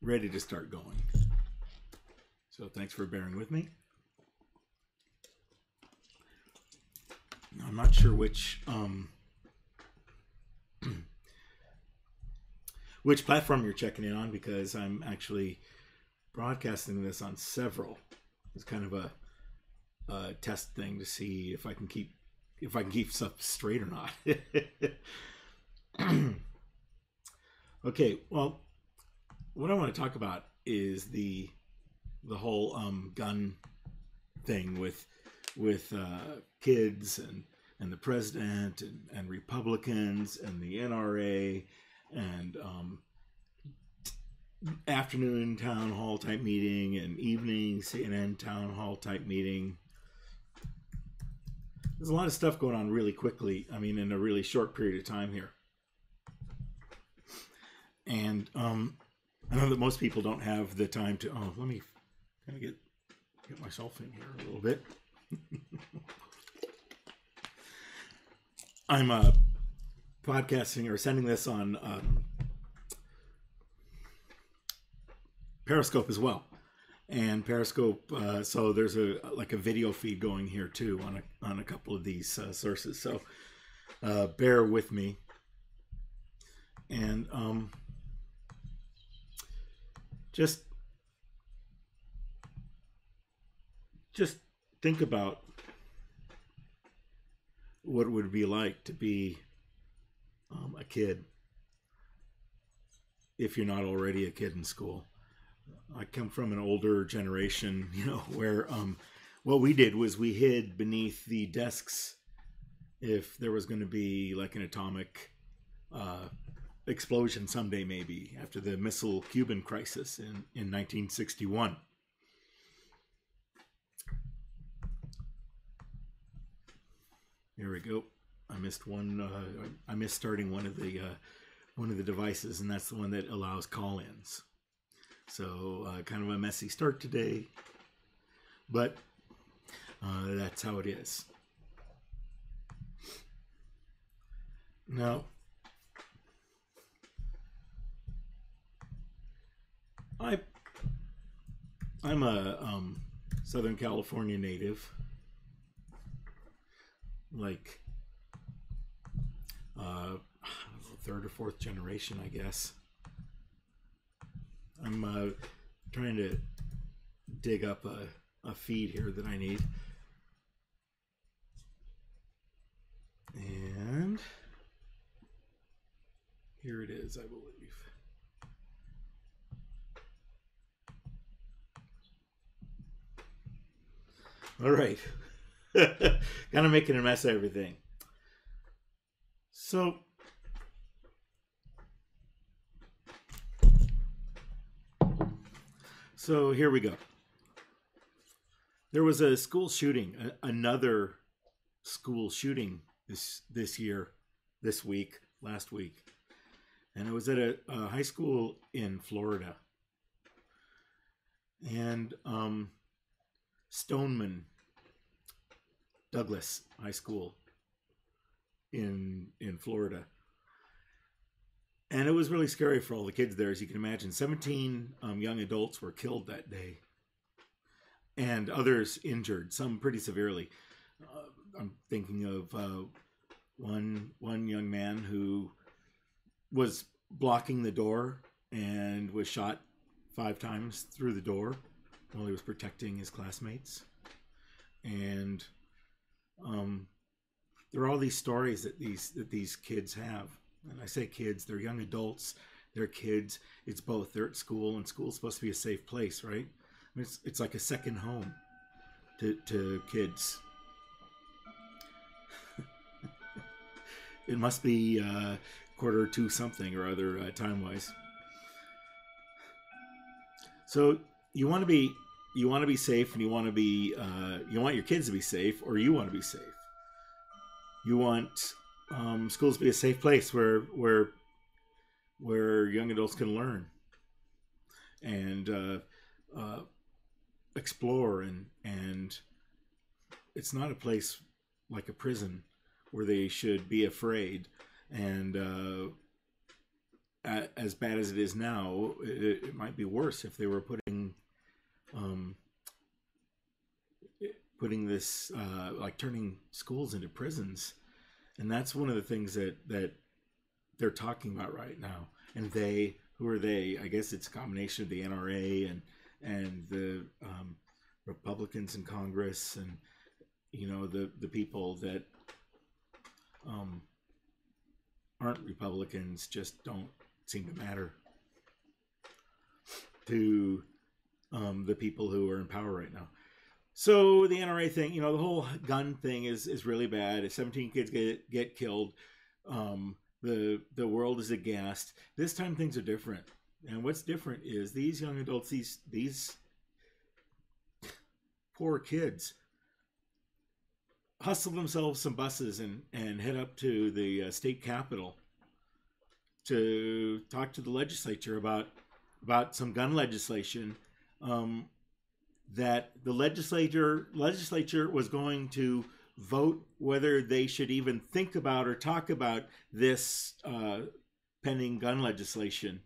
ready to start going. So thanks for bearing with me. I'm not sure which which platform you're checking in on, because I'm actually broadcasting this on several. It's kind of a test thing to see if I can keep stuff straight or not. Okay, well, what I want to talk about is the whole gun thing with kids and the president and Republicans and the NRA and afternoon town hall type meeting and evening CNN town hall type meeting. There's a lot of stuff going on really quickly. I mean, in a really short period of time here. And I know that most people don't have the time to. Oh, let me kind of get myself in here a little bit. I'm podcasting or sending this on Periscope as well, and Periscope. So there's a video feed going here too on a couple of these sources. So bear with me, and just think about what it would be like to be a kid if you're not already a kid in school. I come from an older generation, where what we did was we hid beneath the desks if there was going to be like an atomic explosion someday, maybe after the missile Cuban crisis in 1961. Here we go. I missed one. I missed starting one of the devices, and that's the one that allows call-ins. So kind of a messy start today, but that's how it is. Now, I'm a Southern California native, like third or fourth generation, I guess. I'm trying to dig up a feed here that I need. And here it is, I believe. All right. Kind of making a mess of everything. So here we go. There was a school shooting, another school shooting last week, and it was at a high school in Florida. And Stoneman Douglas High School in Florida. And it was really scary for all the kids there, as you can imagine. 17 young adults were killed that day, and others injured, some pretty severely. I'm thinking of one young man who was blocking the door and was shot 5 times through the door while he was protecting his classmates. And there are all these stories that these kids have. And I say kids, they're young adults, they're kids. It's both. They're at school, and school's supposed to be a safe place, right? I mean, it's like a second home to kids. It must be 1:45 something or other time-wise. So you want to be safe, and you want your kids to be safe, or you want to be safe. You want schools to be a safe place where young adults can learn and explore, and it's not a place like a prison where they should be afraid and as bad as it is now, it might be worse if they were um, putting this like turning schools into prisons, and that's one of the things that they're talking about right now. And they, who are they? I guess it's a combination of the NRA and the Republicans in Congress, and the people that aren't Republicans just don't seem to matter to the people who are in power right now. So the NRA thing, the whole gun thing is really bad. If 17 kids get killed, the world is aghast. This time things are different, and what's different is these young adults, these poor kids, hustle themselves some buses and head up to the state capitol to talk to the legislature about some gun legislation that the legislature was going to vote whether they should even think about or talk about this pending gun legislation.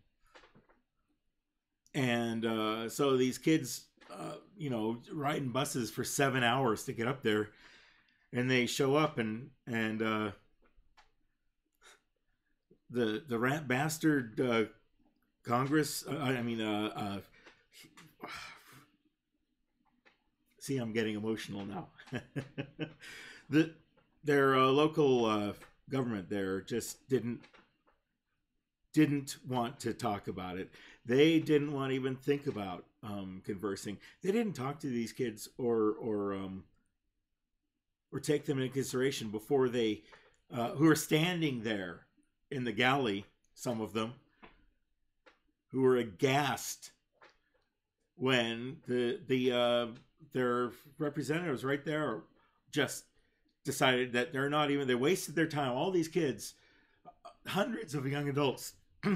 And so these kids, riding buses for 7 hours to get up there, and they show up and the rat bastard Congress. See, I'm getting emotional now. Their local government there just didn't want to talk about it. They didn't want to even think about conversing. They didn't talk to these kids or take them into consideration before they, who are standing there in the galley, some of them, who were aghast when their representatives right there just decided that they wasted their time. All these kids, hundreds of young adults,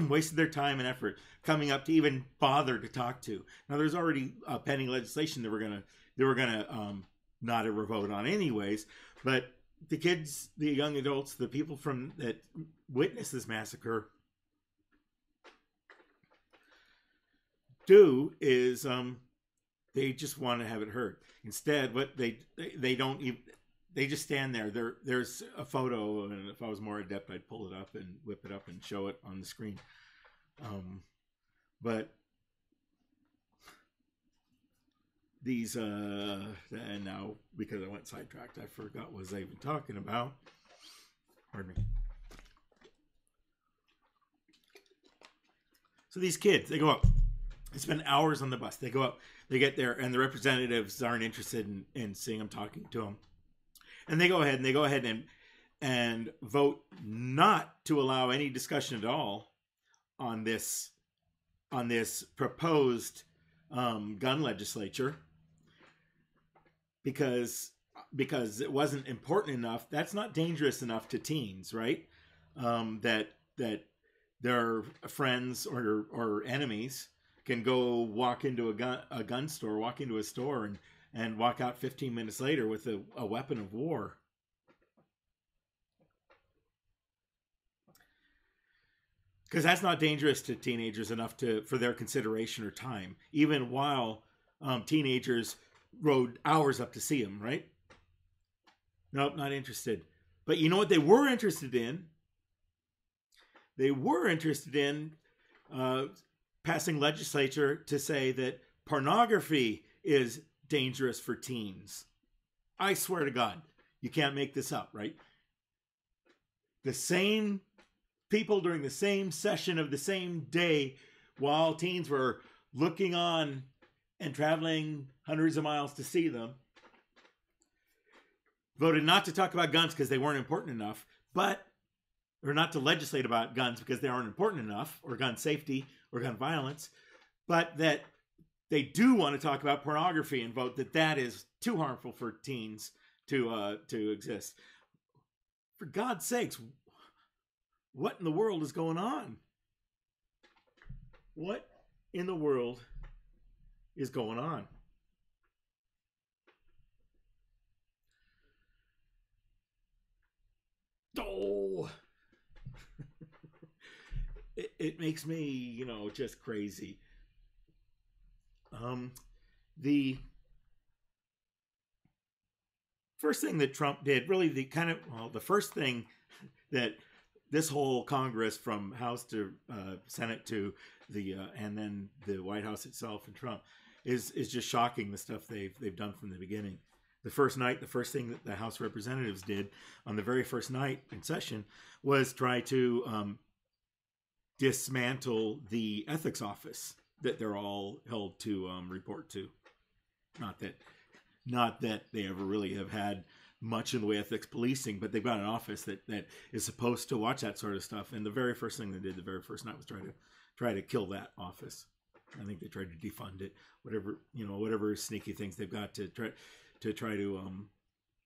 wasted their time and effort coming up to even bother to talk to. Now, there's already pending legislation that they were gonna not ever vote on anyways, but the kids, the young adults, the people that witnessed this massacre do is they just want to have it heard. Instead, what they don't even, they just stand there. There's a photo, and if I was more adept, I'd pull it up and whip it up and show it on the screen. But these and now, because I went sidetracked, I forgot what I was even talking about. Pardon me. So these kids, they go up. They spend hours on the bus. They go up. They get there, and the representatives aren't interested in seeing them, talking to them. And they go ahead and vote not to allow any discussion at all on this proposed gun legislature, because it wasn't important enough. That's not dangerous enough to teens, right? That their friends or enemies can go walk into a gun store, walk into a store and walk out 15 minutes later with a weapon of war. Because that's not dangerous to teenagers enough for their consideration or time, even while teenagers rode hours up to see him, right? Nope, not interested. But you know what they were interested in? They were interested in passing legislature to say that pornography is dangerous for teens. I swear to God, you can't make this up, right? The same people during the same session of the same day, while teens were looking on and traveling hundreds of miles to see them, voted not to talk about guns because they weren't important enough, or not to legislate about guns because they aren't important enough, or gun safety or gun violence, but that they do want to talk about pornography and vote that is too harmful for teens to exist. For God's sakes, what in the world is going on? What in the world is going on? Oh, it makes me, you know, just crazy. The first thing that Trump did, really the first thing that this whole Congress, from House to Senate to the and then the White House itself and Trump, is just shocking, the stuff they've done from the beginning. The first thing that the House of Representatives did on the very first night in session was try to dismantle the ethics office that they're all held to report to. Not that they ever really have had much in the way of ethics policing, but they've got an office that is supposed to watch that sort of stuff. And the very first thing they did the very first night was try to kill that office. I think they tried to defund it, whatever sneaky things they've got to try to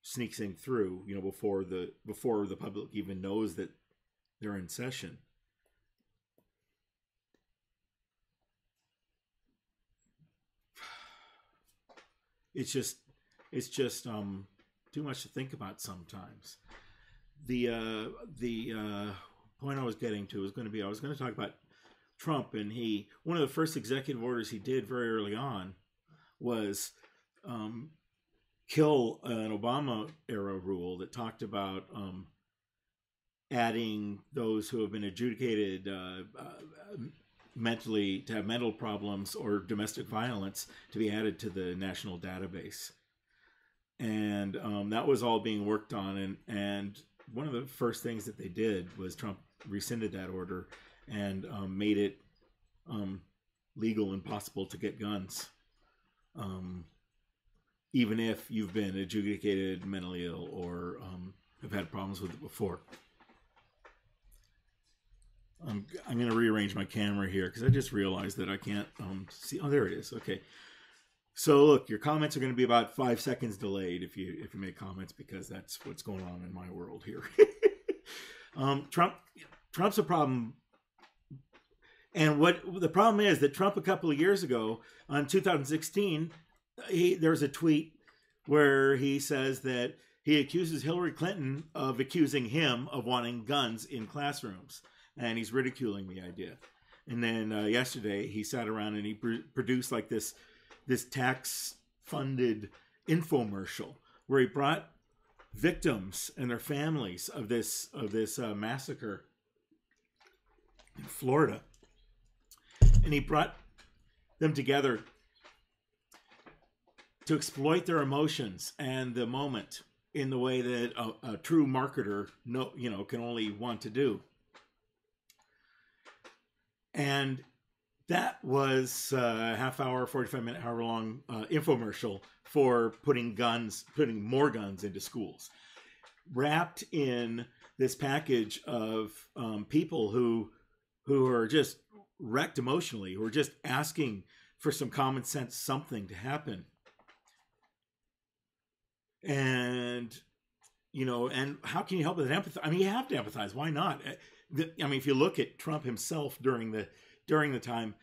sneak things through, before the public even knows that they're in session. It's just too much to think about sometimes. The point I was getting to I was going to talk about Trump, and one of the first executive orders he did very early on was kill an Obama era rule that talked about adding those who have been adjudicated mentally to have mental problems or domestic violence to be added to the national database. And that was all being worked on. And one of the first things that they did was Trump rescinded that order and made it legal and possible to get guns, even if you've been adjudicated mentally ill or have had problems with it before. I'm going to rearrange my camera here because I just realized that I can't see. Oh, there it is. Okay. So look, your comments are going to be about 5 seconds delayed if you make comments, because that's what's going on in my world here. Trump's a problem. And what the problem is that Trump, a couple of years ago, on 2016, there's a tweet where he says that he accuses Hillary Clinton of accusing him of wanting guns in classrooms. And he's ridiculing the idea. And then yesterday he sat around and he produced like this tax-funded infomercial where he brought victims and their families of this massacre in Florida, and he brought them together to exploit their emotions and the moment in the way that a true marketer can only want to do. And that was a half hour, 45-minute, however long infomercial for putting more guns into schools, wrapped in this package of people who are just wrecked emotionally, who are just asking for some common sense, something to happen. And and how can you help with empathy? I mean, you have to empathize. Why not? If you look at Trump himself during the time,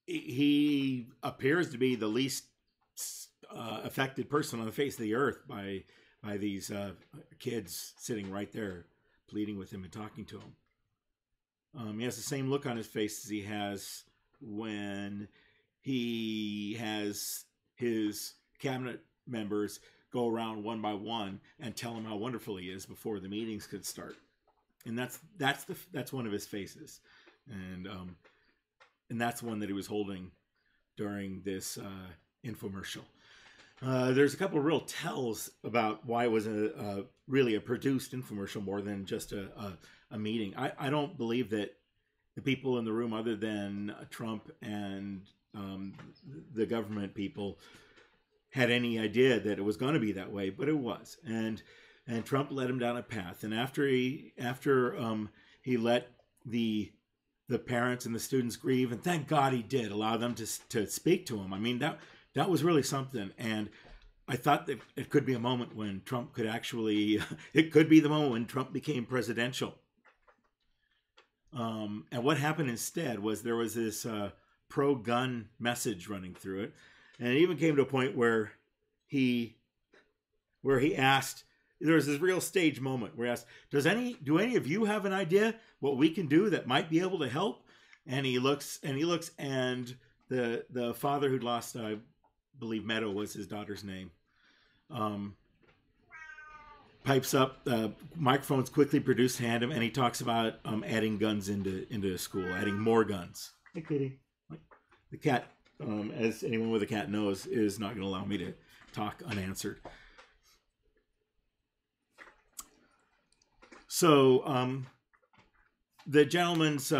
he appears to be the least affected person on the face of the earth by these kids sitting right there pleading with him and talking to him. He has the same look on his face as he has when he has his cabinet members go around one by one and tell him how wonderful he is before the meetings could start. And that's one of his faces, and that's one that he was holding during this infomercial. There's a couple of real tells about why it was really a produced infomercial more than just a meeting. I don't believe that the people in the room, other than Trump and the government people, had any idea that it was going to be that way, but it was. And Trump led him down a path. And after he let the parents and the students grieve, and thank God he did allow them to speak to him. I mean, that was really something. And I thought that it could be a moment when Trump could actually, it could be the moment when Trump became presidential. And what happened instead was there was this pro-gun message running through it. And it even came to a point where he asked, there was this real stage moment where he asked, do any of you have an idea what we can do that might be able to help? and he looks, and the father who'd lost, I believe Meadow was his daughter's name, pipes up. Microphones quickly produced, hand him, and he talks about adding guns into school, adding more guns. Hey, kitty. The cat, as anyone with a cat knows, is not going to allow me to talk unanswered. So the gentleman's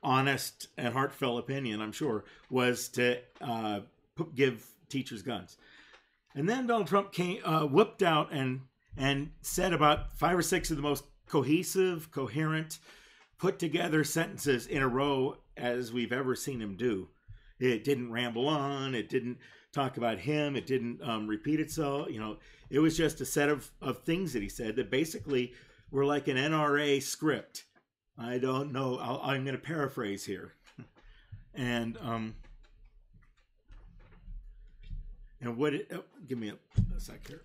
honest and heartfelt opinion, I'm sure, was to give teachers guns. And then Donald Trump came, whipped out and said about 5 or 6 of the most cohesive, coherent, put together sentences in a row as we've ever seen him do. It didn't ramble on. It didn't talk about him. It didn't repeat itself. You know, it was just a set of things that he said that basically were like an NRA script. I don't know. I'm going to paraphrase here. And what it, give me a sec here.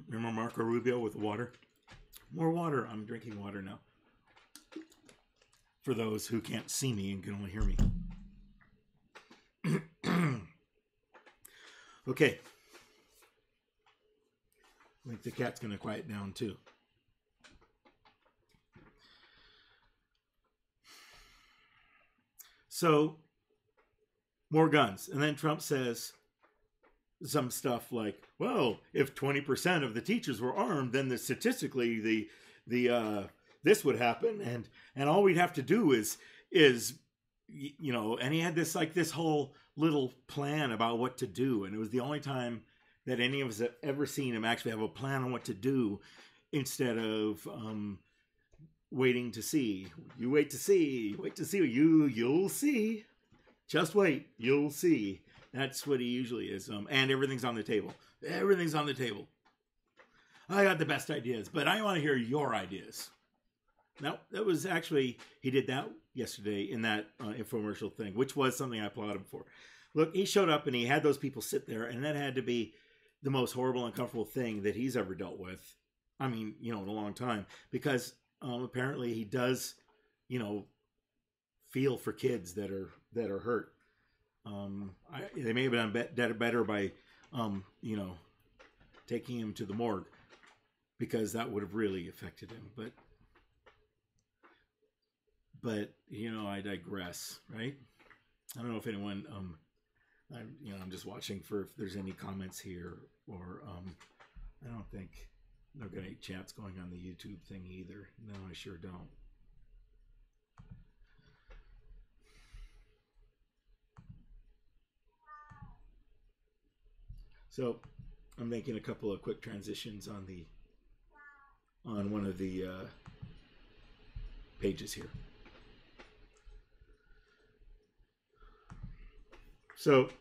Remember Marco Rubio with water? More water. I'm drinking water now. For those who can't see me and can only hear me. Okay. I think the cat's going to quiet down too. So, more guns. And then Trump says some stuff like, well, if 20% of the teachers were armed, then statistically this would happen, and all we'd have to do is you know, and he had this whole little plan about what to do, and it was the only time that any of us have ever seen him actually have a plan on what to do instead of waiting to see. You wait to see, you'll see. Just wait, you'll see. That's what he usually is. And everything's on the table. Everything's on the table. I got the best ideas, but I want to hear your ideas. Now, that was actually, he did that yesterday in that infomercial thing, which was something I applaud him for. Look, he showed up and he had those people sit there, and that had to be the most horrible, uncomfortable thing that he's ever dealt with. I mean, you know, in a long time, because apparently he does, you know, feel for kids that are hurt. They may have done better by, you know, taking him to the morgue, because that would have really affected him. But you know, I digress, right? I don't know if anyone, I'm just watching for if there's any comments here, or I don't think there are any chats going on the YouTube thing either. No, I sure don't. So I'm making a couple of quick transitions on one of the pages here. So it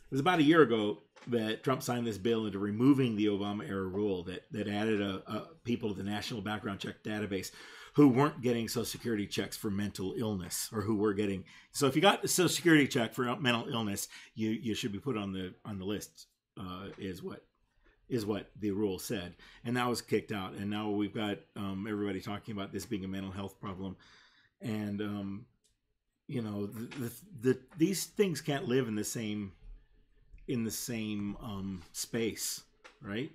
was about a year ago that Trump signed this bill into removing the Obama era rule that added people to the National Background Check database who weren't getting Social Security checks for mental illness, or who were getting. So if you got a Social Security check for mental illness, you should be put on the list. Is what the rule said, and that was kicked out. And now we've got everybody talking about this being a mental health problem, and you know, these things can't live in the same space, right?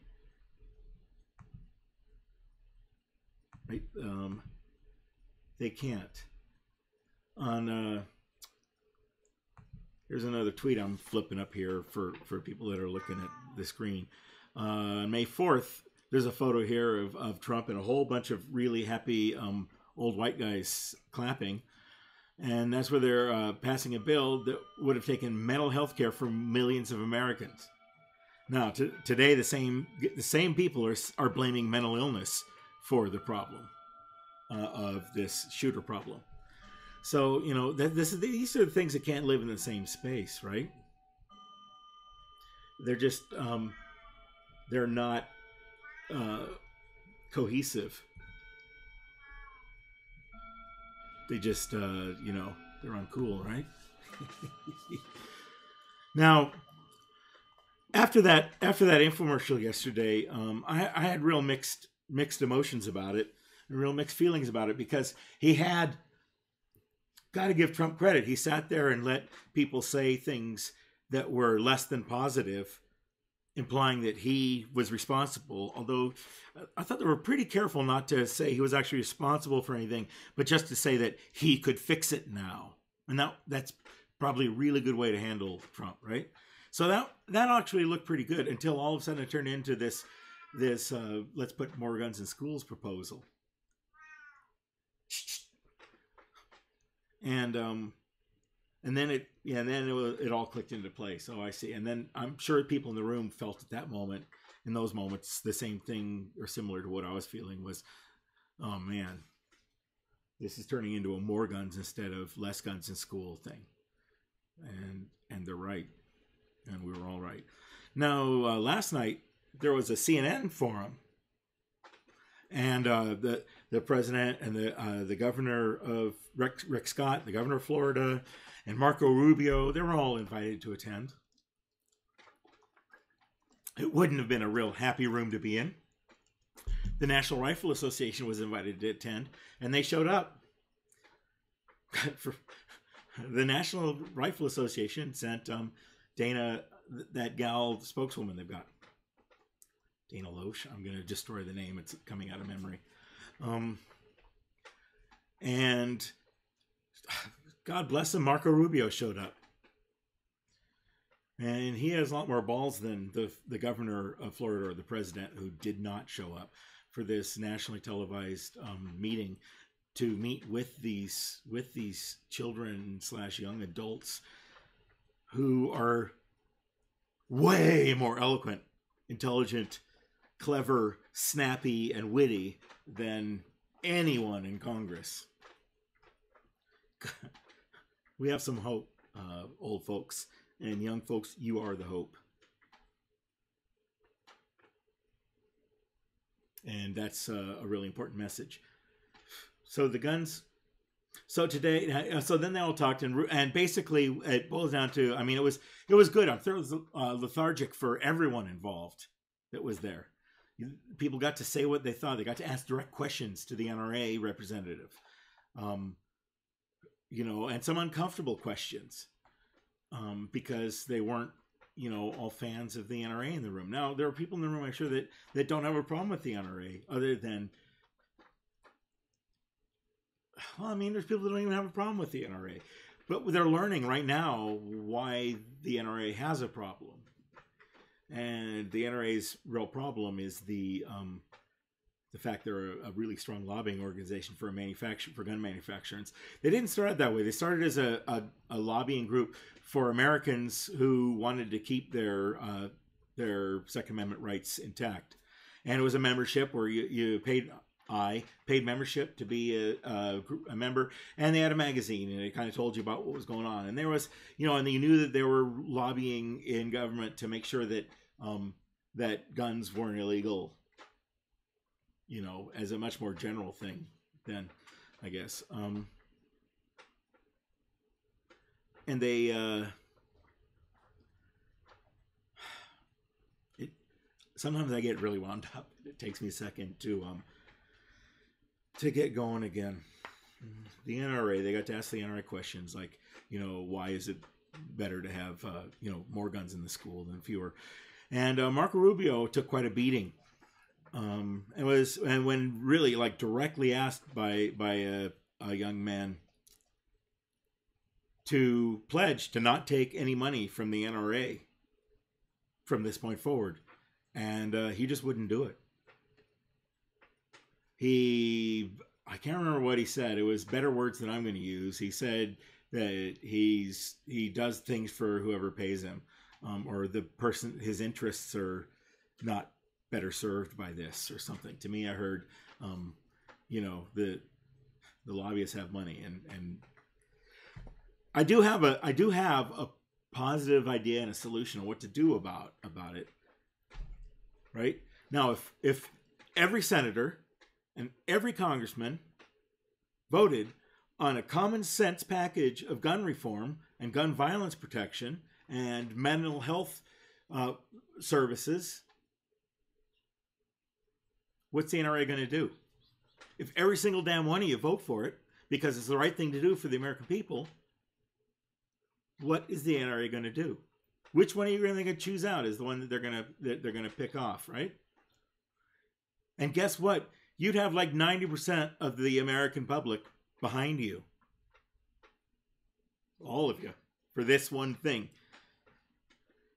Right? They can't. Here's another tweet I'm flipping up here for people that are looking at the screen. On May 4th, there's a photo here of Trump and a whole bunch of really happy old white guys clapping. And that's where they're passing a bill that would have taken mental health care for millions of Americans. Now, today, the same people are blaming mental illness for the problem of this shooter problem. So, you know, these are the things that can't live in the same space, right? They're just, they're not cohesive. They just, you know, they're uncool, right? Now, after that infomercial yesterday, I had real mixed emotions about it, real mixed feelings about it, because he had, got to give Trump credit. He sat there and let people say things that were less than positive, implying that he was responsible. Although I thought they were pretty careful not to say he was actually responsible for anything, but just to say that he could fix it now. And that's probably a really good way to handle Trump, right? So that actually looked pretty good, until all of a sudden it turned into this let's put more guns in schools proposal. And then it all clicked into place. Oh, I see. And then I'm sure people in the room felt at that moment, in those moments, the same thing or similar to what I was feeling was, oh man, this is turning into a more guns instead of less guns in school thing. And they're right. And we were all right. Now, last night, there was a CNN forum. And the president and the governor of Rick Scott, the governor of Florida, and Marco Rubio, they were all invited to attend. It wouldn't have been a real happy room to be in. The National Rifle Association was invited to attend, and they showed up. The National Rifle Association sent Dana, that gal spokeswoman they've got. Dana Loesch. I'm going to destroy the name. It's coming out of memory. And God bless him, Marco Rubio showed up. And he has a lot more balls than the governor of Florida or the president, who did not show up for this nationally televised meeting to meet with these children / young adults who are way more eloquent, intelligent, clever, snappy, and witty than anyone in Congress. We have some hope, old folks. And young folks, you are the hope. And that's a really important message. So the guns. So today, so then they all talked, and basically it boils down to, I mean, it was good. I'm lethargic for everyone involved that was there. People got to say what they thought. They got to ask direct questions to the NRA representative, and some uncomfortable questions. Because they weren't, all fans of the NRA in the room. Now, there are people in the room, I'm sure, that don't have a problem with the NRA, other than, there's people that don't even have a problem with the NRA. But they're learning right now why the NRA has a problem. And the NRA's real problem is the fact they're a really strong lobbying organization for gun manufacturers. They didn't start out that way. They started as a lobbying group for Americans who wanted to keep their Second Amendment rights intact, and it was a membership where you paid membership to be a member, and they had a magazine, and it kind of told you about what was going on. And there was, and you knew that they were lobbying in government to make sure that that guns weren't illegal. As a much more general thing then, I guess. And they, sometimes I get really wound up. It takes me a second to get going again. The NRA, they got to ask the NRA questions like, why is it better to have, more guns in the school than fewer? And Marco Rubio took quite a beating. And when really directly asked by a young man to pledge to not take any money from the NRA from this point forward, and he just wouldn't do it. I can't remember what he said. It was better words than I'm going to use. He said that he does things for whoever pays him, or the person, his interests are not better served by this or something. To me, I heard, the lobbyists have money, and I do have a positive idea and a solution on what to do about it. Right now, if every senator and every congressman voted on a common sense package of gun reform and gun violence protection and mental health services, what's the NRA going to do? if every single damn one of you vote for it because it's the right thing to do for the American people, what is the NRA going to do? Which one are you going to choose out as the one that they're going to pick off, right? And guess what? You'd have like 90% of the American public behind you. All of you. For this one thing.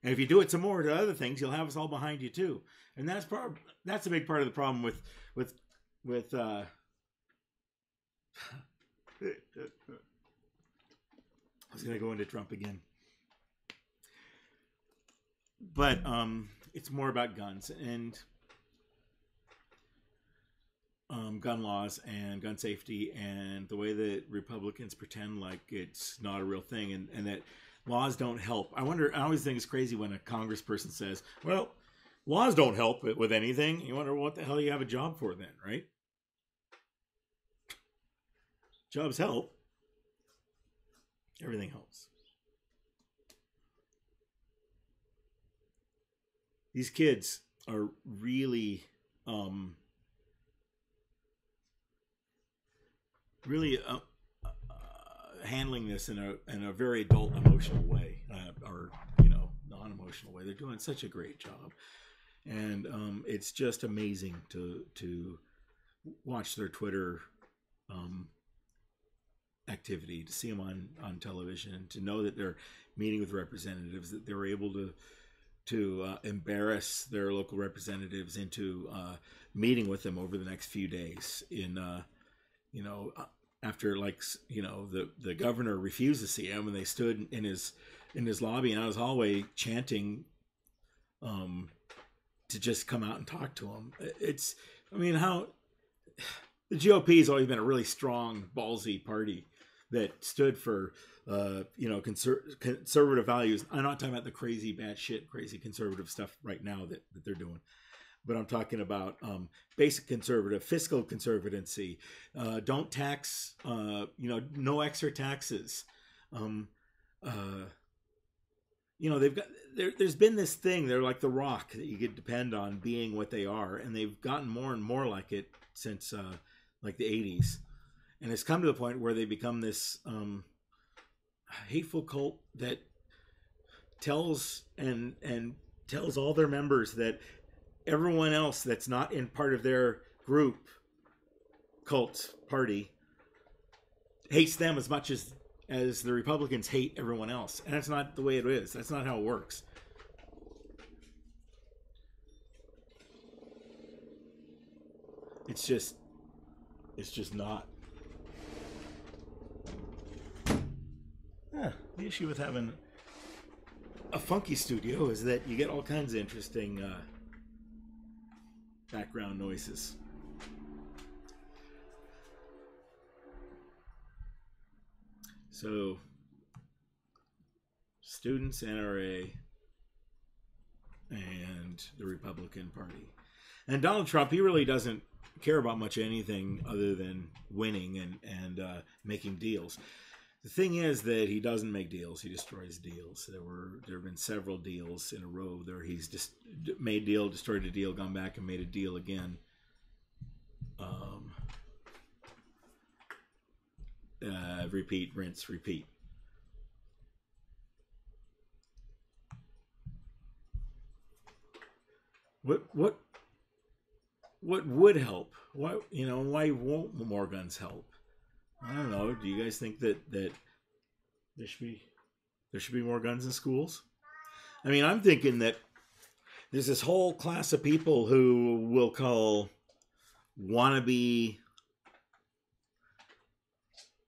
And if you do it some more to other things, you'll have us all behind you too. And that's a big part of the problem with I was going to go into Trump again. But it's more about guns and gun laws and gun safety and the way that Republicans pretend like it's not a real thing and that laws don't help. I always think it's crazy when a congressperson says, well, laws don't help with anything. You wonder what the hell you have a job for then, right? Jobs help. Everything helps. These kids are really, handling this in a very adult, emotional way, or non-emotional way. They're doing such a great job, and it's just amazing to watch their Twitter activity, to see them on television, to know that they're meeting with representatives, that they're able to embarrass their local representatives into meeting with them over the next few days after the governor refused to see him and they stood in his lobby and out his hallway chanting to just come out and talk to him. How the GOP has always been a really strong, ballsy party that stood for conservative values. I'm not talking about the crazy conservative stuff right now that they're doing, but I'm talking about basic conservative, fiscal conservatancy. Don't tax, no extra taxes. There's been this thing. They're like the rock that you could depend on being what they are, and they've gotten more and more like it since like the 80s. And it's come to the point where they become this hateful cult that tells all their members that everyone else that's not in part of their group, cult, party, hates them as much as the Republicans hate everyone else. And that's not the way it is. That's not how it works. It's just not. The issue with having a funky studio is that you get all kinds of interesting background noises. So, students, NRA, and the Republican Party. And Donald Trump, he really doesn't care about much anything other than winning and making deals. The thing is that he doesn't make deals; he destroys deals. There have been several deals in a row there. He's just made deal, destroyed a deal, gone back and made a deal again. Repeat, rinse, repeat. What would help? Why won't more guns help? I don't know. Do you guys think that there should be more guns in schools? I mean, I'm thinking that there's this whole class of people who will call wannabe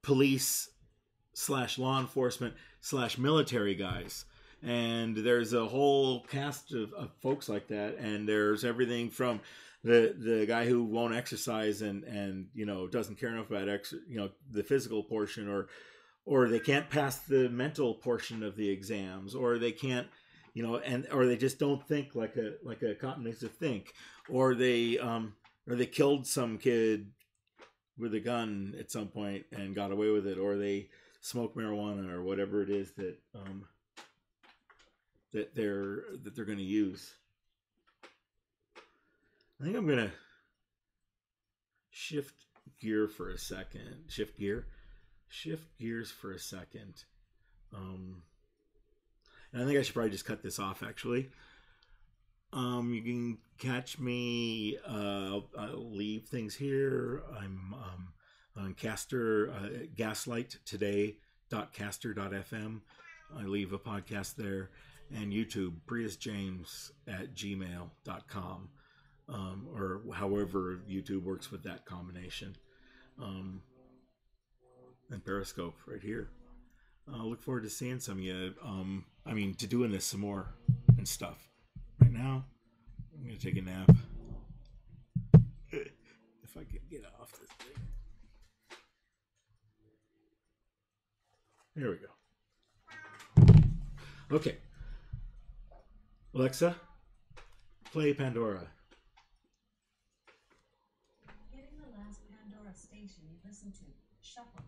police / law enforcement / military guys. And there's a whole cast of folks like that. And there's everything from the guy who won't exercise and doesn't care enough about the physical portion, or they can't pass the mental portion of the exams, or they can't or they just don't think like a cop needs to think, or they killed some kid with a gun at some point and got away with it, or they smoke marijuana or whatever it is that they're going to use. I think I'm going to shift gear for a second. Shift gears for a second. And I think I should probably just cut this off, actually. You can catch me. I'll leave things here. I'm on Caster, gaslighttoday.caster.fm. I leave a podcast there. And YouTube, priusjames@gmail.com. Or however YouTube works with that combination. And Periscope right here. I look forward to seeing some of you. To doing this some more and stuff. Right now, I'm going to take a nap. If I can get off this thing. There we go. Okay. Alexa, play Pandora. Getting the last Pandora station you listen to. Shuffle.